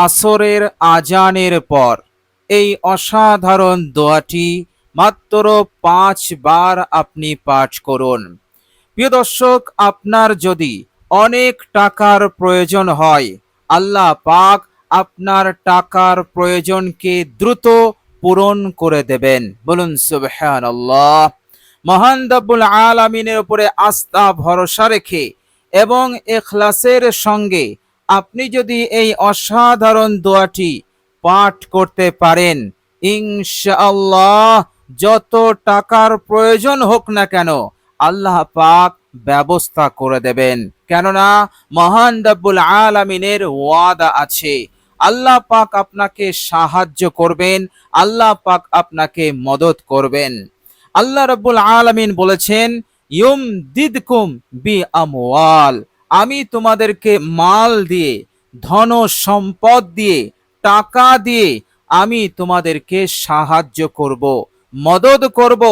আসরের আজানের পর এই অসাধারণ দোয়াটি মাত্র 5 বার আপনি পাঠ করুন। প্রিয় দর্শক, আপনার যদি অনেক টাকার প্রয়োজন হয়, আল্লাহ পাক আপনার টাকার প্রয়োজনকে দ্রুত পূরণ করে দেবেন। বলুন সুবহানাল্লাহ। মহান রব্বুল আলামিনের উপরে আস্থা ভরসা রেখে এবং ইখলাসের সঙ্গে আপনি যদি এই অসাধারণ দোয়াটি পাঠ করতে পারেন, ইনশাআল্লাহ যত টাকার প্রয়োজন হোক না কেন আল্লাহ পাক ব্যবস্থা করে দেবেন। কেননা মহান রব্বুল আলামিনের ওয়াদা আছে, আল্লাহ পাক আপনাকে সাহায্য করবেন, আল্লাহ পাক আপনাকে মদত করবেন। আল্লাহ রাব্বুল আলামিন বলেছেন, ইউমদিদকুম বি আমওয়াল, আমি তোমাদেরকে মাল দিয়ে, ধন সম্পদ দিয়ে, টাকা দিয়ে আমি তোমাদেরকে সাহায্য করব, মদত করব।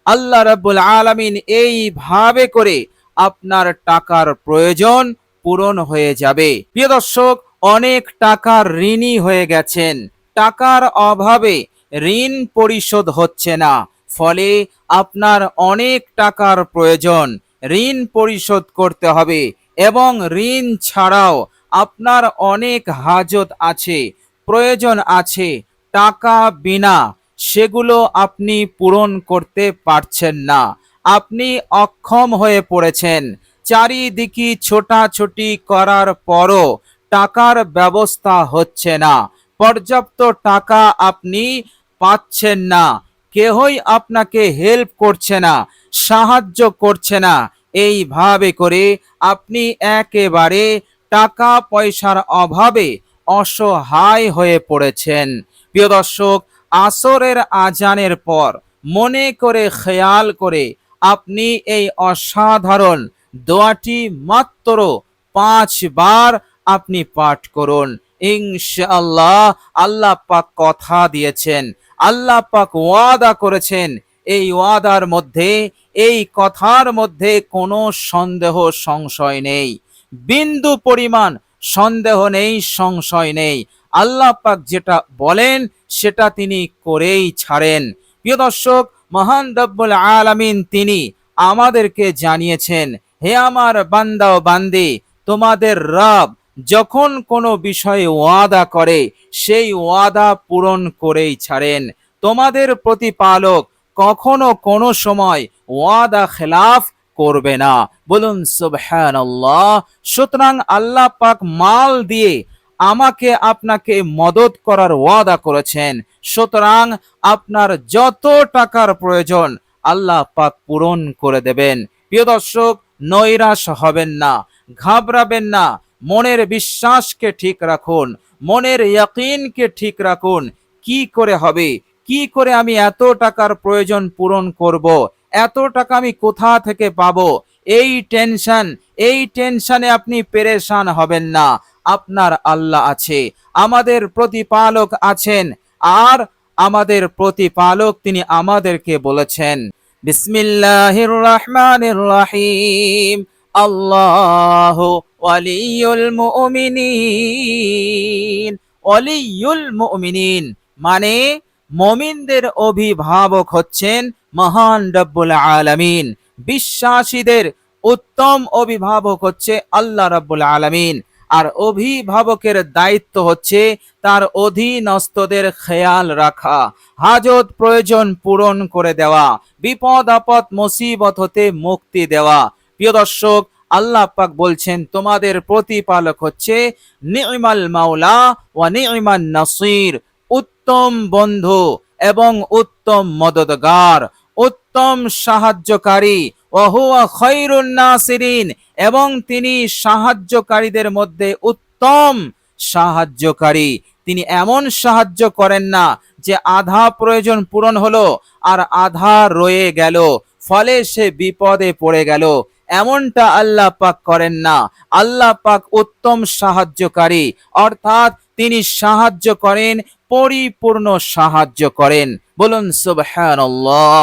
আল্লাহ রাব্বুল আলামিন এইভাবে করে আপনার টাকার প্রয়োজন পূরণ হয়ে যাবে। প্রিয় দর্শক, অনেক টাকার ঋণী হয়ে গেছেন, টাকার অভাবে ঋণ পরিশোধ হচ্ছে না, ফলে আপনার অনেক টাকার প্রয়োজন, ঋণ পরিশোধ করতে হবে এবং ঋণ ছাড়াও আপনার অনেক হাজত আছে, প্রয়োজন আছে, টাকা বিনা সেগুলো আপনি পূরণ করতে পারছেন না, আপনি অক্ষম হয়ে পড়েছেন। চারিদিকে ছোটাছুটি করার পরও টাকার ব্যবস্থা হচ্ছে না, পর্যাপ্ত টাকা আপনি পাচ্ছেন না, কেহই আপনাকে হেল্প করছে না, সাহায্য করছে না। এইভাবে করে আপনি একেবারে টাকা পয়সার অভাবে অসহায় হয়ে পড়েছেন। প্রিয় দর্শক, আসরের আজানের পর মনে করে খেয়াল করে আপনি এই অসাধারণ দোয়াটি মাত্র 5 বার আপনি পাঠ করুন। ইনশাআল্লাহ আল্লাহ পাক কথা দিয়েছেন, আল্লাহ পাক ওয়াদা করেছেন, এই ওয়াদার মধ্যে, এই কথার মধ্যে কোনো সন্দেহ সংশয় নেই, বিন্দু পরিমাণ সন্দেহ নেই, সংশয় নেই। আল্লাহ পাক যেটা বলেন সেটা তিনি করেই ছাড়েন। প্রিয় দর্শক, মহান রব্বুল আলামিন তিনি আমাদেরকে জানিয়েছেন, হে আমার বান্দা ও বান্দি, তোমাদের রব যখন কোনো বিষয়ে ওয়াদা করে সেই ওয়াদা পূরণ করেই ছাড়েন। তোমাদের প্রতিপালক কখনো কোনো সময় ওয়াদা খেলাফ করবে না। বলুন সুবহানাল্লাহ। সুতরাং আল্লাহ পাক মাল দিয়ে আমাকে আপনাকে মদত করার ওয়াদা করেছেন, সুতরাং আপনার যত টাকার প্রয়োজন আল্লাহ পাক পূরণ করে দেবেন। প্রিয় দর্শক, নৈরাশ হবেন না, ঘাবড়াবেন না, মনের বিশ্বাসকে ঠিক রাখুন, মনের ইয়াকিনকে ঠিক রাখুন। কি করে হবে, কি করে আমি এত টাকার প্রয়োজন পূরণ করব, এত টাকা আমি কোথা থেকে পাবো, এই টেনশনে আপনি পেরেশান হবেন না। আপনার আল্লাহ আছে, আমাদের প্রতিপালক আছেন, আর আমাদের প্রতিপালক তিনি আমাদেরকে বলেছেন, বিসমিল্লাহির রহমানির রহিম, আল্লাহু ওয়ালিয়ুল মুমিনিন। ওয়ালিয়ুল মুমিনিন মানে মুমিনদের অভিভাবক হচ্ছেন মহান রব্বুল আলামিন। বিশ্বাসীদের উত্তম অভিভাবক হচ্ছে আল্লাহ রব্বুল আলামিন। আর অভিভাবকের দায়িত্ব হচ্ছে তার অধীনস্থদের খেয়াল রাখা, হাজত প্রয়োজন পূরণ করে দেওয়া, বিপদ আপদ মুসিবত হতে মুক্তি দেওয়া। প্রিয় দর্শক, আল্লাহ পাক বলছেন, তোমাদের প্রতিপালক হচ্ছে নি'মাল মাওলা ওয়া নি'মান নাসির, উত্তম বন্ধু এবং উত্তম মদদগার, উত্তম সাহায্যকারী। ওয়া হুয়া খায়রুন নাসিরিন, এবং তিনি সাহায্যকারীদের মধ্যে উত্তম সাহায্যকারী। তিনি এমন সাহায্য করেন না যে আধা প্রয়োজন পূরণ হলো আর আধা রয়ে গেল, ফলে সে বিপদে পড়ে গেল, এমনটা আল্লাহ পাক করেন না। আল্লাহ পাক উত্তম সাহায্যকারী, অর্থাৎ তিনি সাহায্য করেন, পরিপূর্ণ সাহায্য করেন। বলুন সুবহানাল্লাহ।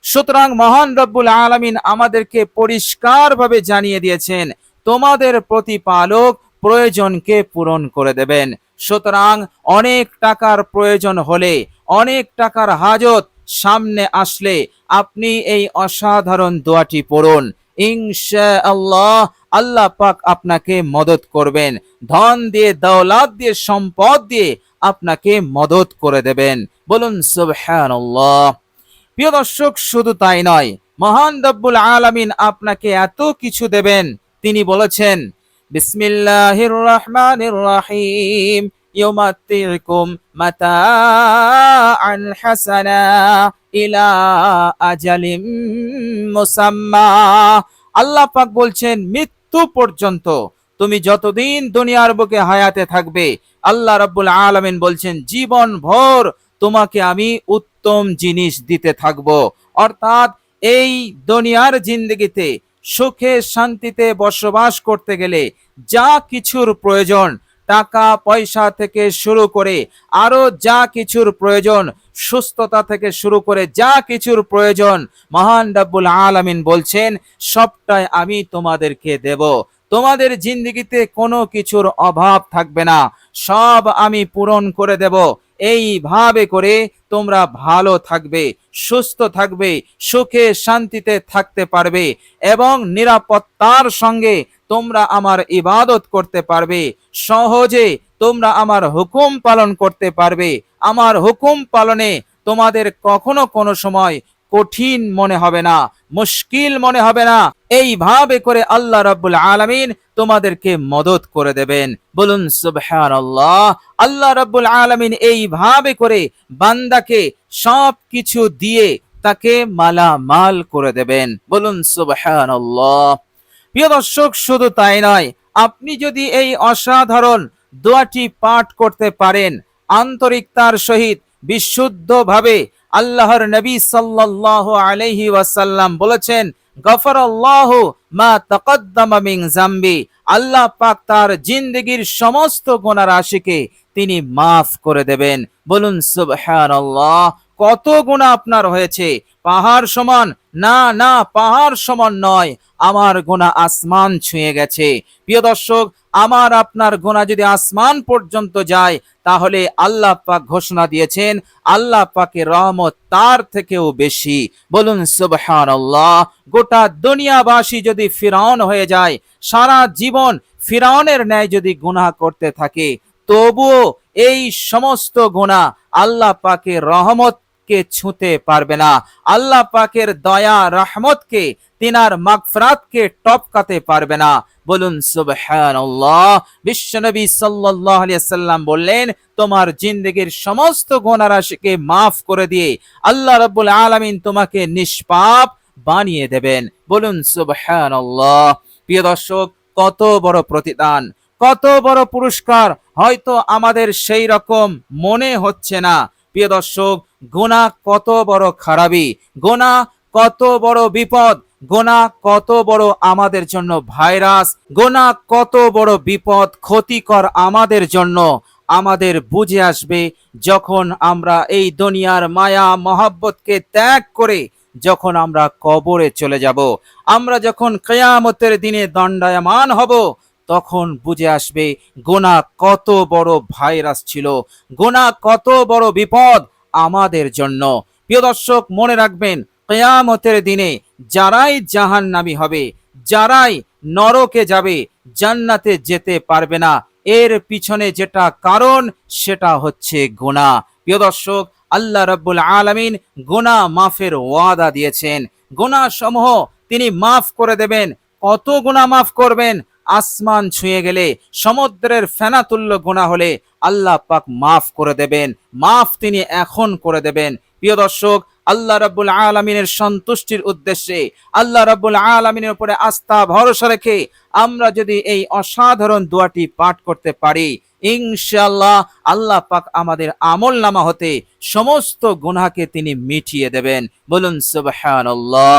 সুতরাং মহান রব্বুল আলামিন আমাদেরকে পরিষ্কারভাবে জানিয়ে দিয়েছেন, তোমাদের প্রতিপালক প্রয়োজনকে পূরণ করে দেবেন। সুতরাং অনেক টাকার প্রয়োজন হলে, অনেক টাকার হাজত সামনে আসলে আপনি এই অসাধারণ দোয়াটি পড়ুন। ইনশাআল্লাহ আল্লাহ পাক আপনাকে মদত করবেন, ধন দিয়ে, দৌলত দিয়ে, সম্পদ দিয়ে আপনাকে মদত করে দেবেন। বলুন সুবহানাল্লাহ। প্রিয় দর্শক, শুধু তাই নয়, মহান রব্বুল আলামিন আপনাকে এত কিছু দেবেন। তিনি বলেছেন, বিসমিল্লাহির রহমানির রহিম, ইউমাত্তিউকুম মাতাআন হাসানা ইলা আজালিম মুসাম্মা। আল্লাহ পাক বলছেন, মৃত্যু পর্যন্ত তুমি যতদিন দুনিয়ার বুকে হায়াতে থাকবে, আল্লাহ রাব্বুল আলামিন বলছেন জীবন ভর তোমাকে আমি উত্তম জিনিস দিতে থাকব। অর্থাৎ এই দুনিয়ার জিন্দেগিতে সুখে শান্তিতে বসবাস করতে গেলে যা কিছুর প্রয়োজন, টাকা পয়সা থেকে শুরু করে আরো যা কিছুর প্রয়োজন, সুস্থতা থেকে শুরু করে যা কিছুর প্রয়োজন, মহান রব্বুল আলামিন বলছেন সবটাই আমি তোমাদেরকে দেব। তোমাদের জিন্দেগিতে কোনো কিছুর অভাব থাকবে না, সব আমি পূরণ করে দেব। এইভাবে করে তোমরা ভালো থাকবে, সুস্থ থাকবে, সুখে শান্তিতে থাকতে পারবে এবং নিরাপত্তার সঙ্গে তোমরা আমার ইবাদত করতে পারবে। সহজে তোমরা আমার হুকুম পালন করতে পারবে। আমার হুকুম পালনে তোমাদের কখনো কোনো সময় কঠিন মনে হবে না, মুশকিল মনে হবে না। এইভাবে করে আল্লাহ রাব্বুল আলামিন তোমাদেরকে মদত করে দেবেন। বলুন সুবহানাল্লাহ। আল্লাহ রাব্বুল আলামিন এইভাবে করে বান্দাকে সব কিছু দিয়ে তাকে মালামাল করে দেবেন। বলুন সুবহানাল্লাহ। প্রিয় দর্শক, শুধু তাই নয়, আপনি যদি এই অসাধারণ দোয়াটি পাঠ করতে পারেন আন্তরিকতার সহিত, বিশুদ্ধভাবে, আল্লাহর নবী সাল্লাল্লাহু আলাইহি ওয়াসাল্লাম বলেছেন, গফরাল্লাহু মা তাকাদ্দামা মিন যামবি, আল্লাহ পাক তার জিন্দেগীর সমস্ত গুনাহ রাশিকে তিনি মাফ করে দেবেন। বলুন সুবহানাল্লাহ। কত গুনাহ আপনার হয়েছে? পাহাড় সমান? না না, পাহাড় সমান নয়, আমার গুনাহ আসমান ছুঁয়ে গেছে। প্রিয় দর্শক, আমার আপনার গুনাহ যদি আসমান পর্যন্ত যায়, তাহলে আল্লাহ পাক ঘোষণা দিয়েছেন আল্লাহ পাকের রহমত তার থেকেও বেশি। বলুন সুবহানাল্লাহ। গোটা দুনিয়াবাসী যদি ফিরাউন হয়ে যায়, সারা জীবন ফিরাউনের ন্যায় যদি গুনাহ করতে থাকে, তবুও এই সমস্ত গুনাহ আল্লাহ পাকের রহমতকে ছুঁতে পারবে না। আল্লাহ পাকের দয়া রহমতকে, তিনার মাগফিরাতকে টপকাতে পারবে না। বলুন সুবহানাল্লাহ। বিশ্বনবী সাল্লাল্লাহু আলাইহি সাল্লাম বললেন, তোমার জিন্দেগীর সমস্ত গুনাহ রাশিকে মাফ করে দিয়ে আল্লাহ রাব্বুল আলামিন তোমাকে নিষ্পাপ বানিয়ে দেবেন। বলুন সুবহানাল্লাহ। প্রিয় দর্শক, কত বড় প্রতিদান, কত বড় পুরস্কার হয়তো আমাদের সেই রকম মনে হচ্ছে না। প্রিয় দর্শক, গুনাহ কত বড় খারাপি, গুনাহ কত বড় বিপদ, গুনাহ কত বড় আমাদের জন্য ভাইরাস, গুনাহ কত বড় বিপদ, ক্ষতিকর আমাদের জন্য, আমাদের বুঝে আসবে যখন আমরা এই দুনিয়ার মায়া মহব্বতকে ত্যাগ করে যখন আমরা কবরে চলে যাব। আমরা যখন কিয়ামতের দিনে দণ্ডায়মান হব, তখন বুঝে আসবে গুনাহ কত বড় ভাইরাস ছিল, গুনাহ কত বড় বিপদ আমাদের জন্য। প্রিয় দর্শক, মনে রাখবেন, কিয়ামতের দিনে যারাই জাহান্নামী হবে, যারাই নরকে যাবে, জান্নাতে যেতে পারবে না, এর পিছনে যেটা কারণ সেটা হচ্ছে গুনাহ। প্রিয় দর্শক, আল্লাহ রাব্বুল আলামিন গুনাহ মাফের ওয়াদা দিয়েছেন। গুনাহ সমূহ তিনি মাফ করে দেবেন। কত গুনাহ মাফ করবেন? আসমান ছুঁয়ে গেলে, সমুদ্রের ফেনাতুল্য গুনাহ হলে আল্লাহ পাক মাফ করে দেবেন। মাফ তিনি এখন করে দেবেন। প্রিয় দর্শক, আল্লাহ রাব্বুল আলামিনের সন্তুষ্টির উদ্দেশ্যে, আল্লাহ রাব্বুল আলামিনের উপরে আস্থা ভরসা রেখে আমরা যদি এই অসাধারণ দোয়াটি পাঠ করতে পারি, ইনশাআল্লাহ আল্লাহ পাক আমাদের আমলনামা হতে সমস্ত গুনাহকে তিনি মিটিয়ে দেবেন। বলুন সুবহানাল্লাহ।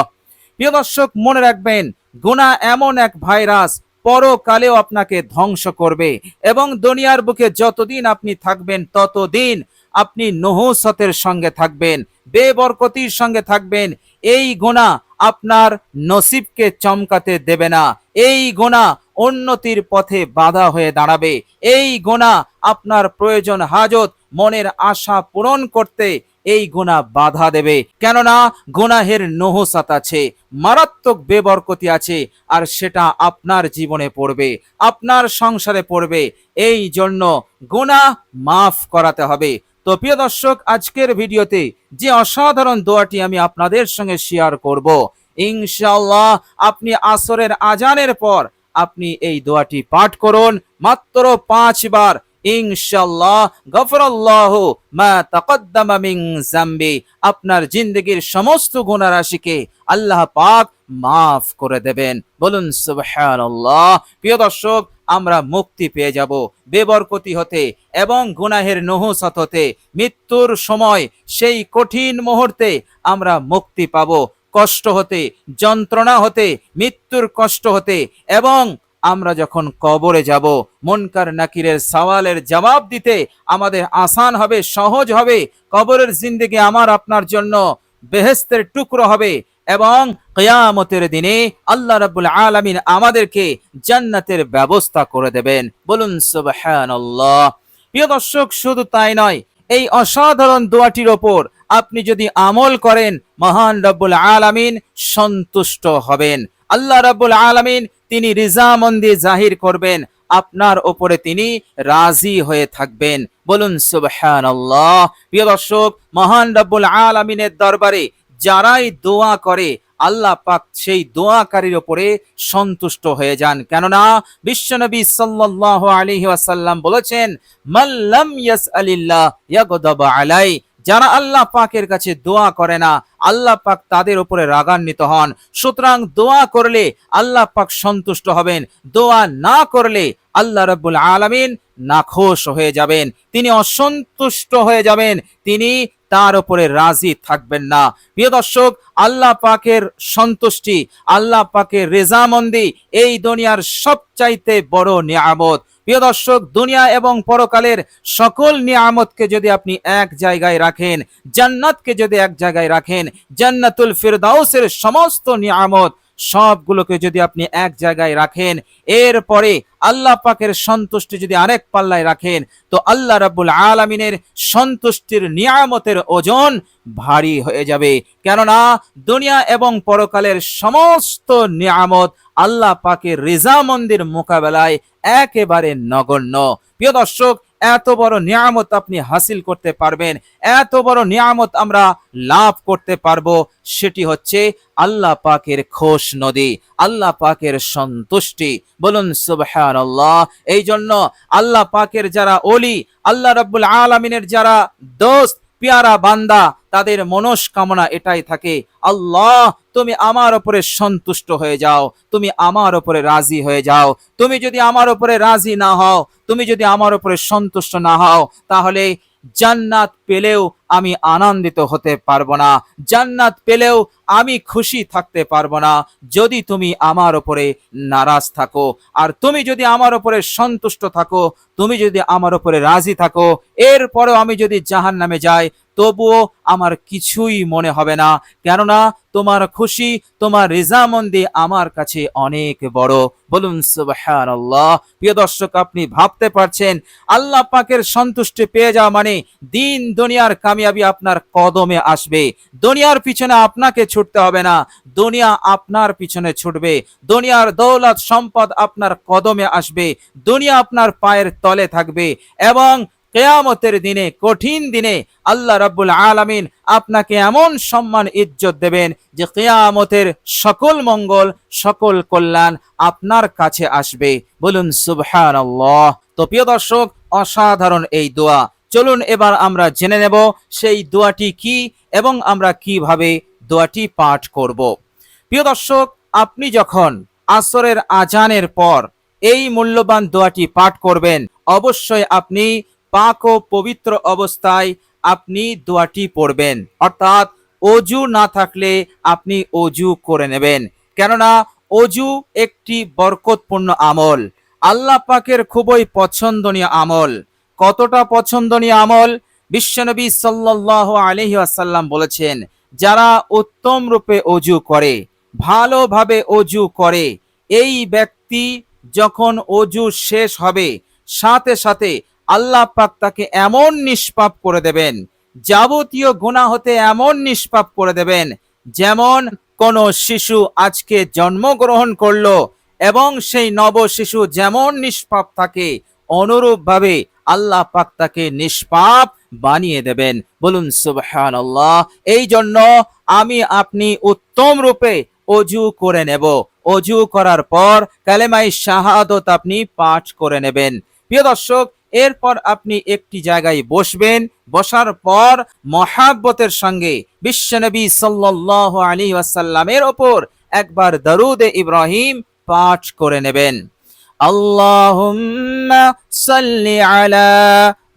প্রিয় দর্শক, মনে রাখবেন, গুনাহ এমন এক ভাইরাস, পরকালেও আপনাকে ধ্বংস করবে এবং দুনিয়ার বুকে যতদিন আপনি থাকবেন ততদিন আপনি নহুসতের সঙ্গে থাকবেন, বেবরকতির সঙ্গে থাকবেন। এই গুনাহ আপনার নসিবকে চমকাতে দেবে না। এই গুনাহ উন্নতির পথে বাধা হয়ে দাঁড়াবে। এই গুনাহ আপনার প্রয়োজন হাজত, মনের আশা পূরণ করতে এই গুনাহ বাধা দেবে। কেননা গুনাহের নহুসাত আছে, মারাত্মক বেবরকতি আছে, আর সেটা আপনার জীবনে পড়বে, আপনার সংসারে পড়বে। এই জন্য গুনাহ মাফ করাতে হবে। তো প্রিয় দর্শক, আজকের ভিডিওতে যে অসাধারণ দোয়াটি আমি আপনাদের সঙ্গে শেয়ার করব, ইনশাআল্লাহ আপনি আসরের আজানের পর আপনি এই দোয়াটি পাঠ করুন মাত্র 5 বার। ইনশাআল্লাহ গফরাল্লাহু মা তাকদ্দামা মিন যামবি, আপনার জিন্দেগীর সমস্ত গুনাহ রাশিকে আল্লাহ পাক মাফ করে দেবেন। বলুন সুবহানাল্লাহ। প্রিয় দর্শক, আমরা মুক্তি পেয়ে যাব বেবরকতি হতে এবং গুনাহের নহুসাত হতে। মৃত্যুর সময় সেই কঠিন মুহূর্তে আমরা মুক্তি পাব কষ্ট হতে, যন্ত্রণা হতে, মৃত্যুর কষ্ট হতে। এবং আমরা যখন কবরে যাব, মুনকার নাকিরের সওয়ালের জবাব দিতে আমাদের আসান হবে, সহজ হবে। কবরের জিন্দেগি আমার আপনার জন্য বেহেশতের টুকরো হবে এবং কিয়ামতের দিনে আল্লাহ রাব্বুল আলামিন আমাদেরকে জান্নাতের ব্যবস্থা করে দেবেন। বলুন সুবহানাল্লাহ। প্রিয় দর্শক, শুধু তাই নয়, এই অসাধারণ দোয়াটির ওপর আপনি যদি আমল করেন, মহান রব্বুল আলামিন সন্তুষ্ট হবেন। আল্লাহ রাব্বুল আলামিন তিনি রিজামন্দি জাহির করবেন, আপনার ওপরে তিনি রাজি হয়ে থাকবেন। বলুন সুবহানাল্লাহ। প্রিয় দর্শক, মহান রব্বুল আলামিনের দরবারে যারাই দোয়া করে, আল্লাহ পাক সেই দোয়াকারীর উপরে সন্তুষ্ট হয়ে যান। কেননা বিশ্বনবী সাল্লাল্লাহু আলাইহি ওয়াসাল্লাম বলেছেন, মান লাম ইয়াসআলিল্লাহ ইয়াগদাব আলাই, যারা আল্লাহ পাকের কাছে দোয়া করে না, আল্লাহ পাক তাদের উপরে রাগান্বিত হন। সুতরাং দোয়া করলে আল্লাহ পাক সন্তুষ্ট হবেন, দোয়া না করলে আল্লাহ রাব্বুল আলামিন নাখোশ হয়ে যাবেন, তিনি অসন্তুষ্ট হয়ে যাবেন, তিনি তার উপরে রাজি থাকবেন না। প্রিয় দর্শক, আল্লাহ পাকের সন্তুষ্টি, আল্লাহ পাকের রেজামন্দি এই দুনিয়ার সবচাইতে বড় নিয়ামত। প্রিয় দর্শক, দুনিয়া এবং পরকালের সকল নিয়ামতকে যদি আপনি এক জায়গায় রাখেন, জান্নাতকে যদি এক জায়গায় রাখেন, জান্নাতুল ফিরদাউসের সমস্ত নিয়ামত সবগুলোকে যদি আপনি এক জায়গায় রাখেন, এরপরে আল্লাহ পাকের সন্তুষ্টি যদি আরেক পাল্লায় রাখেন, তো আল্লাহ রাব্বুল আলামিনের সন্তুষ্টির নিয়ামতের ওজন ভারী হয়ে যাবে। কেননা দুনিয়া এবং পরকালের সমস্ত নিয়ামত আল্লাহ পাকের রিজামন্দির মোকাবেলায় একেবারে নগণ্য। প্রিয় দর্শক, এত বড় নিয়ামত আপনি হাসিল করতে পারবেন, এত বড় নিয়ামত আমরা লাভ করতে পারবো, সেটি হচ্ছে আল্লাহ পাকের খোশ নদী, আল্লাহ পাকের সন্তুষ্টি। বলুন সুবহানাল্লাহ। এই জন্য আল্লাহ পাকের যারা ওলি, আল্লাহ রাব্বুল আলামিনের যারা দোস্ত, পেয়ারা বান্দা, তাদের মনস্কামনা এটাই থাকে, আল্লাহ তুমি আমার উপরে সন্তুষ্ট হয়ে যাও, তুমি আমার উপরে রাজি হয়ে যাও। তুমি যদি আমার উপরে রাজি না হও, তুমি যদি আমার উপরে সন্তুষ্ট না হও, তাহলে জান্নাত পেলেও আমি আনন্দিত হতে পারবো না, জান্নাত পেলেও আমি খুশি থাকতে পারবো না, যদি তুমি আমার উপরে নারাজ থাকো। আর তুমি যদি আমার উপরে সন্তুষ্ট থাকো, তুমি যদি আমার উপরে রাজি থাকো, এরপরেও আমি যদি জাহান্নামে যাই, তবুও আমার কিছুই মনে হবে না। কেননা তোমার খুশি, তোমার রিজামন্দি আমার কাছে অনেক বড়। বলুন সুবহানাল্লাহ। প্রিয় দর্শক, আপনি ভাবতে পারছেন আল্লাহ পাকের সন্তুষ্টি পেয়ে যাওয়া মানে দিন দুনিয়ার কামিয়াবি আপনার কদমে আসবে। দুনিয়ার পিছনে আপনাকে ছুটতে হবে না, দুনিয়া আপনার পিছনে ছুটবে। দুনিয়ার দৌলত সম্পদ আপনার কদমে আসবে, দুনিয়া আপনার পায়ের তলে থাকবে। এবং কিয়ামতের দিনে, কঠিন দিনে আল্লাহ রাব্বুল আলামিন আপনাকে এমন সম্মান ইজ্জত দেবেন যে কিয়ামতের সকল মঙ্গল, সকল কল্যাণ আপনার কাছে আসবে। বলুন সুবহানাল্লাহ। তো প্রিয় দর্শক, অসাধারণ এই দোয়া, চলুন এবার আমরা জেনে নেব সেই দোয়াটি কি এবং আমরা কিভাবে দোয়াটি পাঠ করব। প্রিয় দর্শক, আপনি যখন আসরের আজানের পর এই মূল্যবান দোয়াটি পাঠ করবেন, অবশ্যই আপনি পাক ও পবিত্র অবস্থায় আপনি দোয়াটি পড়বেন। অর্থাৎ অজু না থাকলে আপনি অজু করে নেবেন। কেননা অজু একটি বরকতপূর্ণ আমল, আল্লাহ পাকের খুবই পছন্দনীয় আমল। কতটা পছন্দনীয় আমল? বিশ্বনবী সাল্লাল্লাহু আলাইহি ওয়াসাল্লাম বলেছেন, যারা উত্তম রূপে অজু করে, ভালোভাবে অজু করে, এই ব্যক্তি যখন অজু শেষ হবে সাথে সাথে আল্লাহ পাক তাকে এমন নিষ্পাপ করে দেবেন, যাবতীয় গুনাহ হতে এমন নিষ্পাপ করে দেবেন, যেমন কোন শিশু আজকে জন্মগ্রহণ করলো এবং সেই নব শিশু যেমন নিষ্পাপ থাকে, অনুরূপভাবে আল্লাহ পাক তাকে নিষ্পাপ বানিয়ে দেবেন। বলুন সুবহানাল্লাহ। এই জন্য আমি আপনি উত্তম রূপে অজু করে নেব। অজু করার পর কালেমায়ে শাহাদাত আপনি পাঠ করে নেবেন। প্রিয় দর্শক, এরপর আপনি একটি জায়গায় বসবেন। বসার পর মহাব্বতের সঙ্গে বিশ্বনবী সাল্লাল্লাহু আলাইহি ওয়াসাল্লামের ওপর একবার দরুদে ইব্রাহিম পাঠ করে নেবেন। আল্লাহুম্মা সাল্লি আলা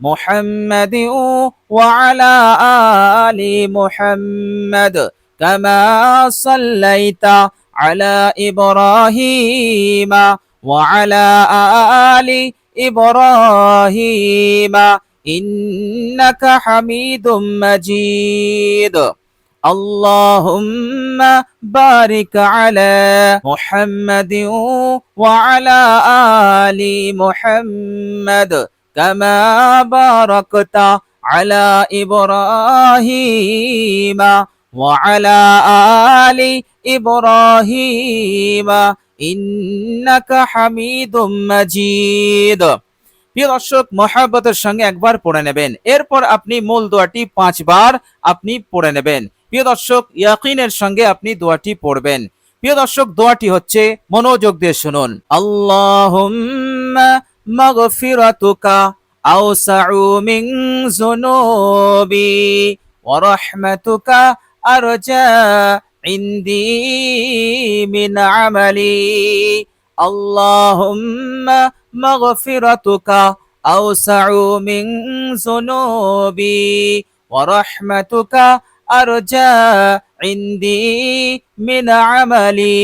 মুহাম্মাদিন ওয়া আলা আলি মুহাম্মাদ কামা সাল্লাইতা আলা ইব্রাহিম ওয়া আলা আলি ইব্রাহিম ইন্নাকা হামিদুম মাজিদ। اللهم بارك على محمد وعلى آل محمد كما باركت على إبراهيم وعلى آل إبراهيم إنك حميد مجيد। প্রিয় দর্শক, মহাব্বতের সঙ্গে একবার পড়ে নেবেন। এরপর আপনি মূল দোয়াটি 5 বার আপনি পড়ে নেবেন। প্রিয় দর্শক, ইয়াকিনের সঙ্গে আপনি দোয়াটি পড়বেন। প্রিয় দর্শক, দোয়াটি হচ্ছে, মনোযোগ দিয়ে শুনুন। আল্লাহুম্মা মাগফিরাতুকা আওসাউ মিন যুনুবি ওয়া রাহমাতুকা আরজা ইনদি মিন আমালি। আল্লাহুম্মা মাগফিরাতুকা আওসাউ মিন যুনুবি ওয়া রাহমাতুকা আরজা ইনদি মিন আমালি।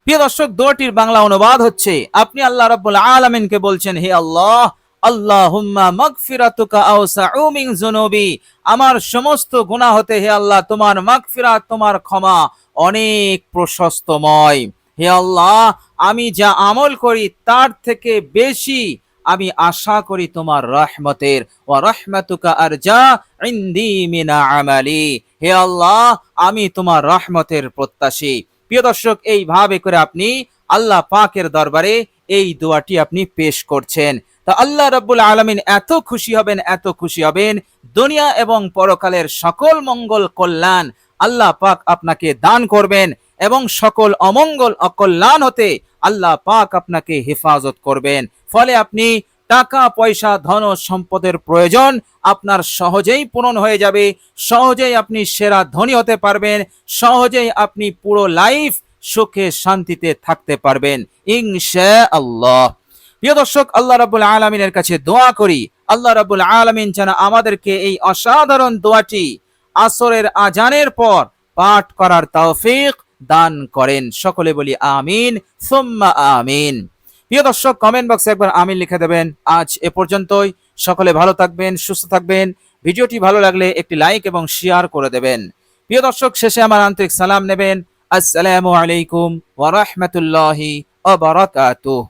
প্রিয় দর্শক, দোয়াটির বাংলা অনুবাদ হচ্ছে, আপনি আল্লাহ রাব্বুল আলামিনকে বলছেন, হে আল্লাহ, আল্লাহুম্মা মাগফিরাতুকা আওসাউ মিন যুনুবি, আমার সমস্ত গুনাহ হতে হে আল্লাহ তোমার মাগফিরাত, তোমার ক্ষমা অনেক প্রশস্তময়। হে আল্লাহ, আমি যা আমল করি তার থেকে বেশি আমি আশা করি তোমার রহমতের। ওয়া রাহমাতুকা আরজা ইনদি মিন আমালি। হে আল্লাহ, আমি তোমার রহমতের প্রত্যাশী। প্রিয় দর্শক, এইভাবে করে আপনি আল্লাহ পাকের দরবারে এই দোয়াটি আপনি পেশ করছেন। তা আল্লাহ রাব্বুল আলামিন এত খুশি হবেন, এত খুশি হবেন, দুনিয়া এবং পরকালের সকল মঙ্গল কল্যাণ আল্লাহ পাক আপনাকে দান করবেন এবং সকল অমঙ্গল অকল্যাণ হতে আল্লাহ পাক আপনাকে হেফাজত করবেন। ফলে আপনি টাকা পয়সা ধন সম্পদের প্রয়োজন আপনার সহজেই পূরণ হয়ে যাবে, সহজেই আপনি সেরা ধনী হতে পারবেন, সহজেই আপনি পুরো লাইফ সুখে শান্তিতে থাকতে পারবেন ইনশাআল্লাহ। প্রিয় দর্শক, আল্লাহ রাব্বুল আলামিনের কাছে দোয়া করি, আল্লাহ রাব্বুল আলামিন যেন আমাদেরকে এই অসাধারণ দোয়াটি আসরের আজানের পর পাঠ করার তৌফিক দান করেন। সকলে বলি আমিন সুম্মা আমিন। প্রিয় দর্শক, কমেন্ট বক্সে একবার আমিন লিখে দেবেন। আজ এ পর্যন্তই। সকলে ভালো থাকবেন, সুস্থ থাকবেন। ভিডিওটি ভালো লাগলে একটি লাইক এবং শেয়ার করে দেবেন। প্রিয় দর্শক, শেষে আমার আন্তরিক সালাম নেবেন। আসসালামু আলাইকুম ওয়া রাহমাতুল্লাহি ওয়া বারাকাতুহু।